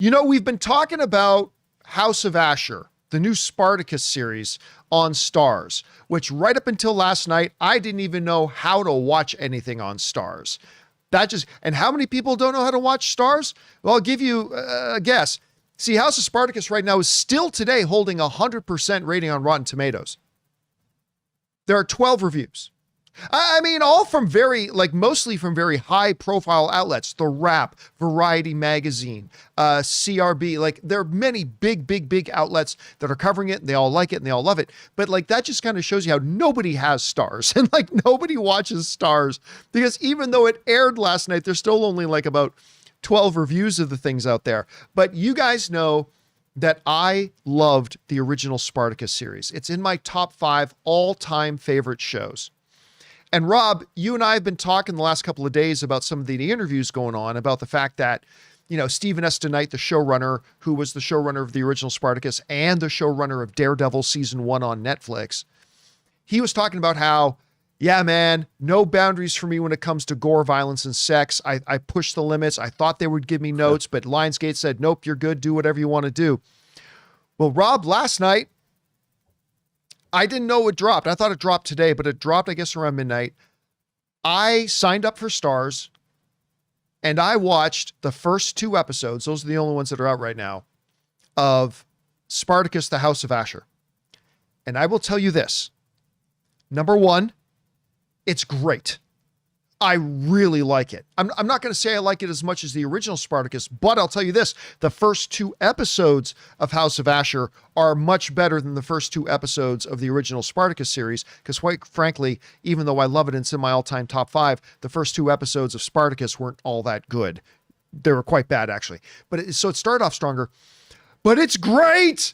We've been talking about House of Ashur, the new Spartacus series on Stars, which right up until last night, I didn't even know how to watch anything on Stars. And how many people don't know how to watch Stars? Well, I'll give you a guess. See, House of Spartacus right now is still today holding 100% rating on Rotten Tomatoes. There are 12 reviews. I mean, all from mostly from very high profile outlets, The Wrap, Variety Magazine, CRB. There are many big outlets that are covering it, and they all like it and they all love it. But that just kind of shows you how nobody has Stars and nobody watches Stars, because even though it aired last night, there's still only about 12 reviews of the things out there. But you guys know that I loved the original Spartacus series. It's in my top 5 all-time favorite shows. And Rob, you and I have been talking the last couple of days about some of the interviews going on about the fact that, Stephen S. DeKnight, the showrunner, who was the showrunner of the original Spartacus and the showrunner of Daredevil season 1 on Netflix, he was talking about how, yeah, man, no boundaries for me when it comes to gore, violence, and sex. I pushed the limits. I thought they would give me notes, but Lionsgate said, nope, you're good. Do whatever you want to do. Well, Rob, last night, I didn't know it dropped. I thought it dropped today, but it dropped, I guess, around midnight. I signed up for Stars, and I watched the first 2 episodes. Those are the only ones that are out right now, of Spartacus, the House of Ashur. And I will tell you this. Number 1, it's great. I really like it. I'm not going to say I like it as much as the original Spartacus, but I'll tell you this. The first 2 episodes of House of Ashur are much better than the first 2 episodes of the original Spartacus series, because quite frankly, even though I love it and it's in my all-time top 5, the first 2 episodes of Spartacus weren't all that good. They were quite bad, actually. So it started off stronger, but it's great.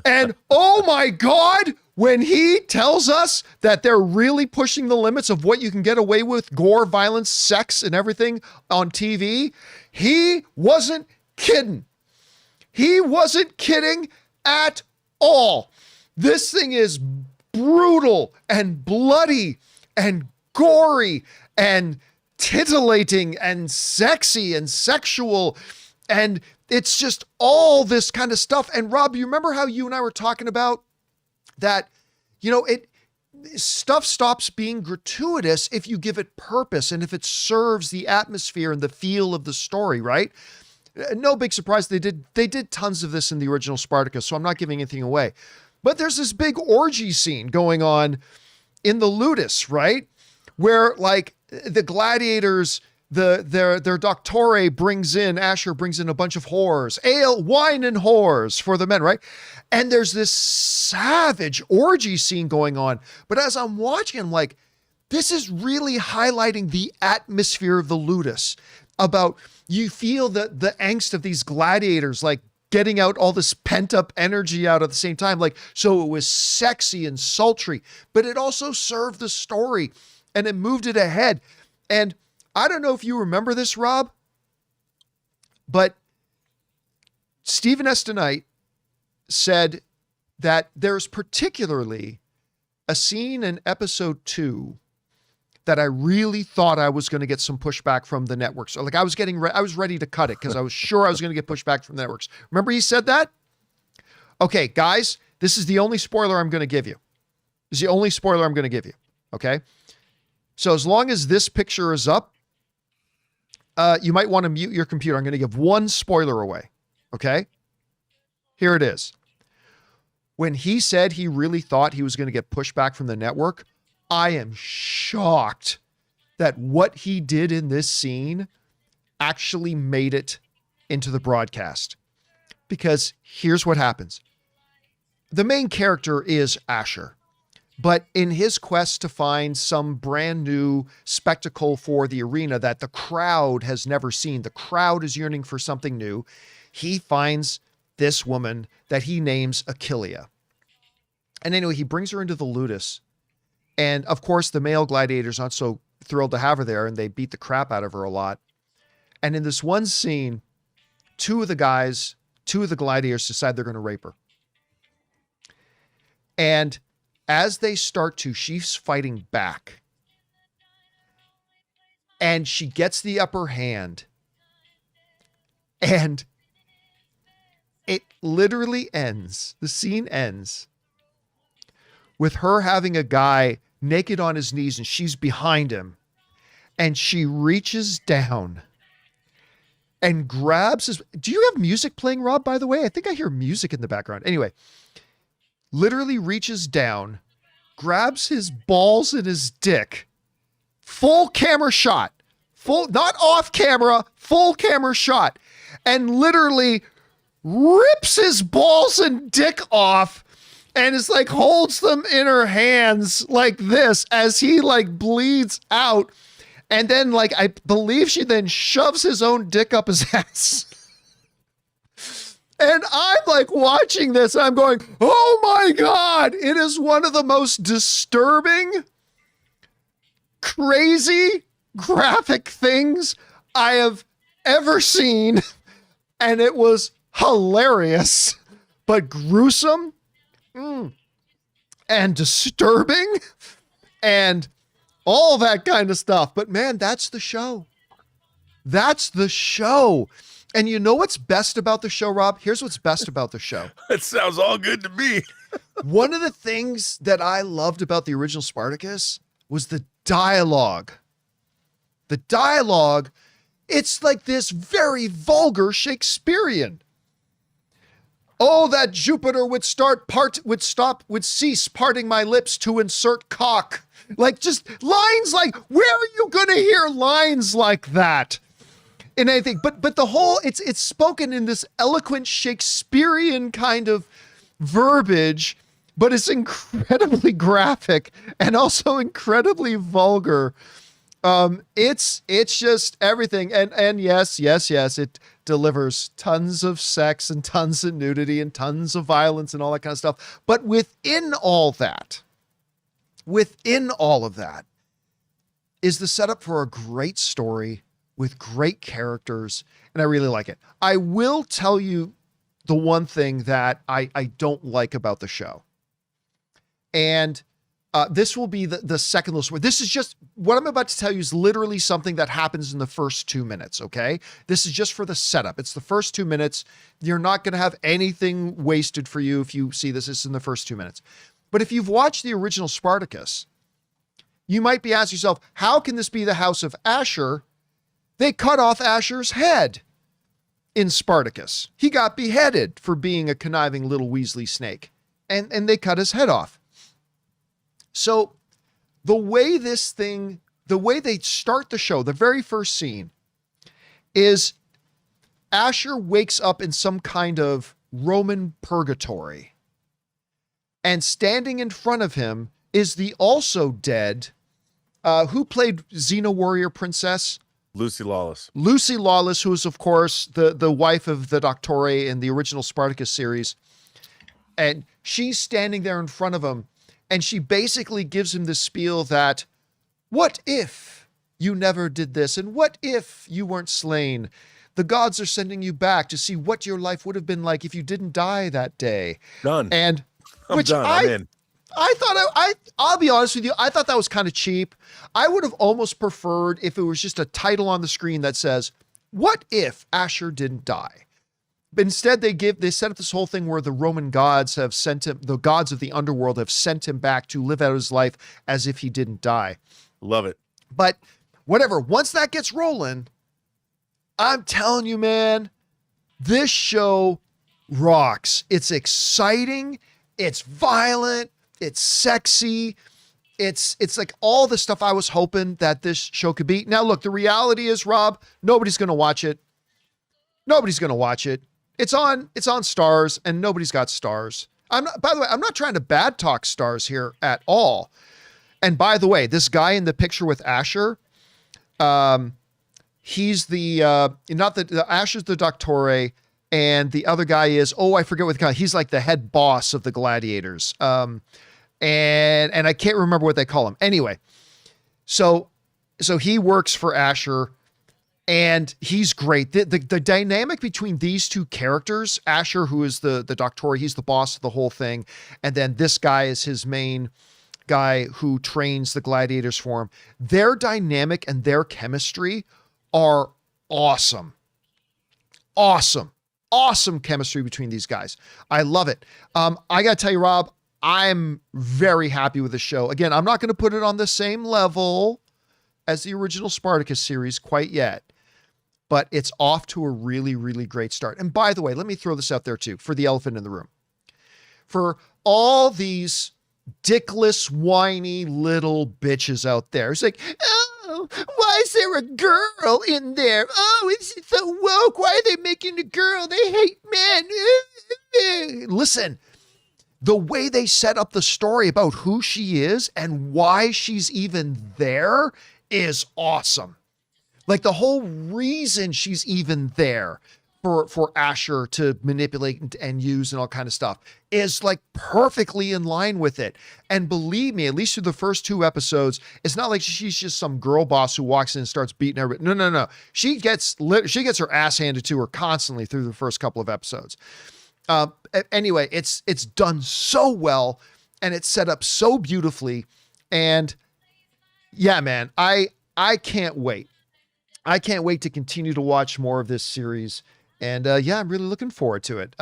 And oh my God, when he tells us that they're really pushing the limits of what you can get away with, gore, violence, sex, and everything on TV, he wasn't kidding. He wasn't kidding at all. This thing is brutal and bloody and gory and titillating and sexy and sexual, and it's just all this kind of stuff. And Rob, you remember how you and I were talking about that, stuff stops being gratuitous if you give it purpose and if it serves the atmosphere and the feel of the story, right? No big surprise. They did tons of this in the original Spartacus, so I'm not giving anything away. But there's this big orgy scene going on in the Ludus, right? Where the gladiators, their doctore Ashur brings in a bunch of whores, ale, wine, and whores for the men, right? And there's this savage orgy scene going on. But as I'm watching, I'm like, this is really highlighting the atmosphere of the Ludus. About, you feel the angst of these gladiators, getting out all this pent up energy out at the same time. So it was sexy and sultry, but it also served the story and it moved it ahead. And I don't know if you remember this, Rob, but Stephen S. DeKnight said that there's particularly a scene in episode 2 that I really thought I was going to get some pushback from the networks. So I was ready to cut it because I was sure I was going to get pushback from the networks. Remember he said that? Okay, guys, this is the only spoiler I'm going to give you. This is the only spoiler I'm going to give you. Okay. So as long as this picture is up, you might want to mute your computer. I'm going to give one spoiler away. Okay. Here it is. When he said he really thought he was going to get pushback from the network, I am shocked that what he did in this scene actually made it into the broadcast. Because here's what happens. The main character is Ashur, but in his quest to find some brand new spectacle for the arena that the crowd has never seen, the crowd is yearning for something new, he finds this woman that he names Achillea. And anyway, he brings her into the Ludus. And of course, the male gladiators aren't so thrilled to have her there, and they beat the crap out of her a lot. And in this one scene, two of the gladiators decide they're going to rape her. And as they start to, she's fighting back. And she gets the upper hand. And It literally ends. The scene ends with her having a guy naked on his knees and she's behind him. And she reaches down and grabs his... Do you have music playing, Rob, by the way? I think I hear music in the background. Anyway, literally reaches down, grabs his balls and his dick. Full camera shot. Full, not off camera, full camera shot. And literally rips his balls and dick off and is like holds them in her hands like this as he like bleeds out. And then like, I believe she then shoves his own dick up his ass. And I'm like watching this and I'm going, oh my God, it is one of the most disturbing, crazy, graphic things I have ever seen. And it was hilarious, but gruesome and disturbing and all that kind of stuff. But man, that's the show. That's the show. And you know what's best about the show, Rob? Here's what's best about the show. That sounds all good to me. One of the things that I loved about the original Spartacus was the dialogue. The dialogue, it's like this very vulgar Shakespearean. Oh, that Jupiter would cease parting my lips to insert cock. Like just lines like, where are you going to hear lines like that in anything? But the whole, it's spoken in this eloquent Shakespearean kind of verbiage, but it's incredibly graphic and also incredibly vulgar. It's just everything. And yes, it delivers tons of sex and tons of nudity and tons of violence and all that kind of stuff. But within all of that is the setup for a great story with great characters. And I really like it. I will tell you the one thing that I don't like about the show. And this will be the second little story. This is just, what I'm about to tell you is literally something that happens in the first 2 minutes, okay? This is just for the setup. It's the first 2 minutes. You're not going to have anything wasted for you if you see this. This is in the first 2 minutes. But if you've watched the original Spartacus, you might be asking yourself, how can this be the house of Ashur? They cut off Ashur's head in Spartacus. He got beheaded for being a conniving little Weasley snake. And they cut his head off. So the way they start the show, the very first scene is Ashur wakes up in some kind of Roman purgatory. And standing in front of him is the also dead, who played Xena Warrior Princess? Lucy Lawless. Lucy Lawless, who is, of course, the wife of the Doctore in the original Spartacus series. And she's standing there in front of him. And she basically gives him the spiel that, what if you never did this? And what if you weren't slain? The gods are sending you back to see what your life would have been like if you didn't die that day. Done. And I'm done. I'm in. I thought, I'll be honest with you, I thought that was kind of cheap. I would have almost preferred if it was just a title on the screen that says, what if Ashur didn't die? But instead they set up this whole thing where the Roman gods have sent him, the gods of the underworld have sent him back to live out his life as if he didn't die. Love it. But whatever, once that gets rolling, I'm telling you, man, this show rocks. It's exciting. It's violent. It's sexy. It's like all the stuff I was hoping that this show could be. Now, look, the reality is, Rob, nobody's going to watch it. Nobody's going to watch it. It's on Stars, and nobody's got Stars. By the way, I'm not trying to bad talk Stars here at all. And by the way, this guy in the picture with Ashur, he's Ashur's the Doctore, and the other guy is, I forget what the guy, he's like the head boss of the gladiators. And I can't remember what they call him. Anyway, so he works for Ashur. And he's great. The dynamic between these two characters, Ashur, who is the Doctor, he's the boss of the whole thing. And then this guy is his main guy who trains the gladiators for him. Their dynamic and their chemistry are awesome. Awesome. awesome chemistry between these guys. I love it. I got to tell you, Rob, I'm very happy with the show. Again, I'm not going to put it on the same level as the original Spartacus series quite yet, but it's off to a really, really great start. And by the way, let me throw this out there too, for the elephant in the room. For all these dickless, whiny little bitches out there, it's like, oh, why is there a girl in there? Oh, it's so woke. Why are they making a girl? They hate men. Listen, the way they set up the story about who she is and why she's even there is awesome. Like the whole reason she's even there for Ashur to manipulate and use and all kind of stuff is like perfectly in line with it. And believe me, at least through the first 2 episodes, it's not like she's just some girl boss who walks in and starts beating everybody. No. She gets her ass handed to her constantly through the first couple of episodes. Anyway, it's done so well and it's set up so beautifully. And yeah, man, I can't wait. I can't wait to continue to watch more of this series. And yeah, I'm really looking forward to it.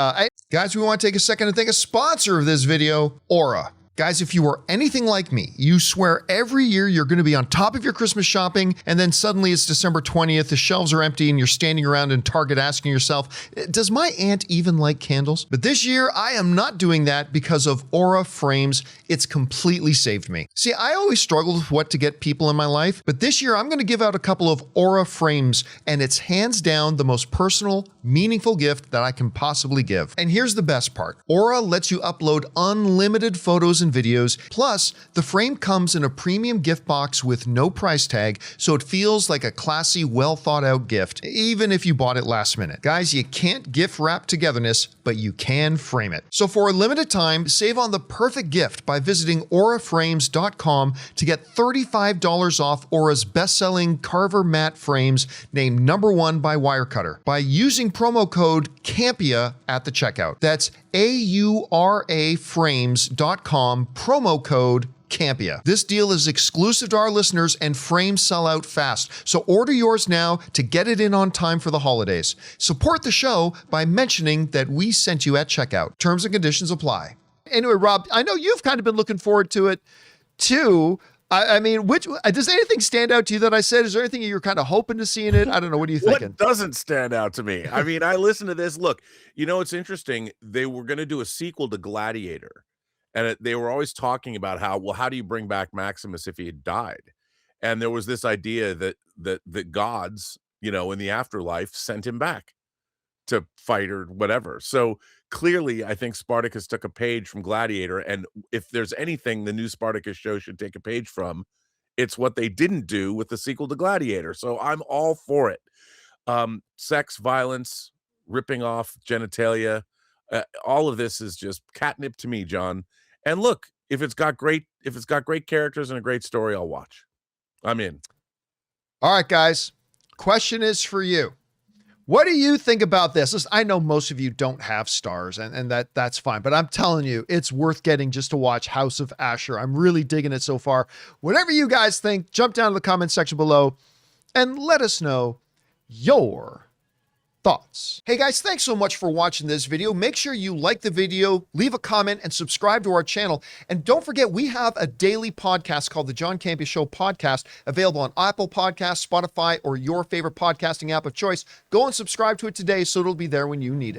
Guys, we want to take a second to thank a sponsor of this video, Aura. Guys, if you are anything like me, you swear every year you're going to be on top of your Christmas shopping, and then suddenly it's December 20th, the shelves are empty, and you're standing around in Target asking yourself, does my aunt even like candles? But this year, I am not doing that because of Aura Frames. It's completely saved me. See, I always struggled with what to get people in my life, but this year I'm going to give out a couple of Aura Frames, and it's hands down the most personal, meaningful gift that I can possibly give. And here's the best part. Aura lets you upload unlimited photos and videos. Plus, the frame comes in a premium gift box with no price tag, so it feels like a classy, well thought out gift, even if you bought it last minute. Guys, you can't gift wrap togetherness, but you can frame it. So for a limited time, save on the perfect gift by visiting auraframes.com to get $35 off Aura's best-selling Carver matte frames named #1 by Wirecutter by using promo code Campea at the checkout. That's auraframes.com, promo code Campea. This deal is exclusive to our listeners and frames sell out fast. So order yours now to get it in on time for the holidays. Support the show by mentioning that we sent you at checkout. Terms and conditions apply. Anyway, Rob, I know you've kind of been looking forward to it too. I mean, does anything stand out to you that I said? Is there anything you're kind of hoping to see in it? I don't know. What are you thinking? What doesn't stand out to me? I mean, I listened to this. Look, you know, it's interesting. They were going to do a sequel to Gladiator. And they were always talking about how do you bring back Maximus if he had died? And there was this idea that gods, you know, in the afterlife sent him back to fight or whatever. So clearly, I think Spartacus took a page from Gladiator. And if there's anything the new Spartacus show should take a page from, it's what they didn't do with the sequel to Gladiator. So I'm all for it. Sex, violence, ripping off genitalia, all of this is just catnip to me, John. And look, if it's got great characters and a great story, I'll watch. I'm in. All right, guys. Question is for you. What do you think about this? Listen, I know most of you don't have stars, and that's fine, but I'm telling you, it's worth getting just to watch House of Ashur. I'm really digging it so far. Whatever you guys think, jump down to the comment section below and let us know your thoughts. Hey guys, thanks so much for watching this video. Make sure you like the video, leave a comment, and subscribe to our channel. And don't forget, we have a daily podcast called the John Campea Show podcast, available on Apple Podcasts, Spotify, or your favorite podcasting app of choice. Go and subscribe to it today so it'll be there when you need it.